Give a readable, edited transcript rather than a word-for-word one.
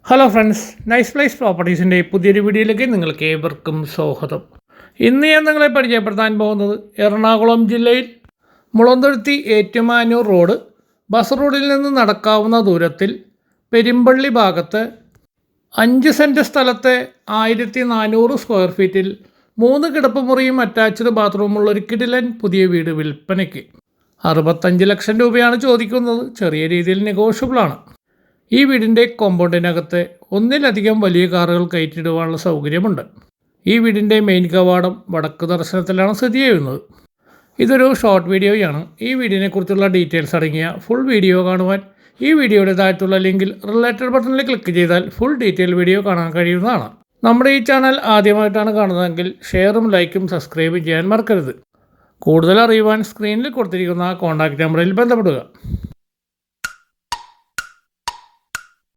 Hello friends, nice place പ്രോപ്പർട്ടീസിൻ്റെ പുതിയൊരു വീഡിയോയിലേക്ക് നിങ്ങൾക്ക് ഏവർക്കും സ്വാഗതം. ഇന്ന് ഞാൻ നിങ്ങളെ പരിചയപ്പെടുത്താൻ പോകുന്നത് എറണാകുളം ജില്ലയിൽ മുളന്തുരുത്തി ഏറ്റുമാനൂർ റോഡ് ബസ് റോഡിൽ നിന്ന് നടക്കാവുന്ന ദൂരത്തിൽ പെരുമ്പള്ളി ഭാഗത്ത് 5 സെൻറ്റ് സ്ഥലത്തെ 1400 സ്ക്വയർ ഫീറ്റിൽ 3 കിടപ്പുമുറിയും അറ്റാച്ച്ഡ് ബാത്റൂമുള്ള ഒരു കിടിലൻ പുതിയ വീട് വിൽപ്പനയ്ക്ക്. 65 ലക്ഷം രൂപയാണ് ചോദിക്കുന്നത്. ചെറിയ രീതിയിൽ നെഗോഷ്യബിളാണ്. ഈ വീടിൻ്റെ കോമ്പൗണ്ടിനകത്ത് ഒന്നിലധികം വലിയ കാറുകൾ കയറ്റിയിടുവാനുള്ള സൗകര്യമുണ്ട്. ഈ വീടിൻ്റെ മെയിൻ കവാടം വടക്ക് ദർശനത്തിലാണ് സ്ഥിതി ചെയ്യുന്നത്. ഇതൊരു ഷോർട്ട് വീഡിയോയാണ്. ഈ വീടിനെക്കുറിച്ചുള്ള ഡീറ്റെയിൽസ് അടങ്ങിയ ഫുൾ വീഡിയോ കാണുവാൻ ഈ വീഡിയോയുടെ താഴത്തുള്ള ലിങ്കിൽ റിലേറ്റഡ് ബട്ടണിൽ ക്ലിക്ക് ചെയ്താൽ ഫുൾ ഡീറ്റെയിൽ വീഡിയോ കാണാൻ കഴിയുന്നതാണ്. നമ്മുടെ ഈ ചാനൽ ആദ്യമായിട്ടാണ് കാണുന്നതെങ്കിൽ ഷെയറും ലൈക്കും സബ്സ്ക്രൈബും ചെയ്യാൻ മറക്കരുത്. കൂടുതൽ അറിയുവാൻ സ്ക്രീനിൽ കൊടുത്തിരിക്കുന്ന കോൺടാക്റ്റ് നമ്പറിൽ ബന്ധപ്പെടുക.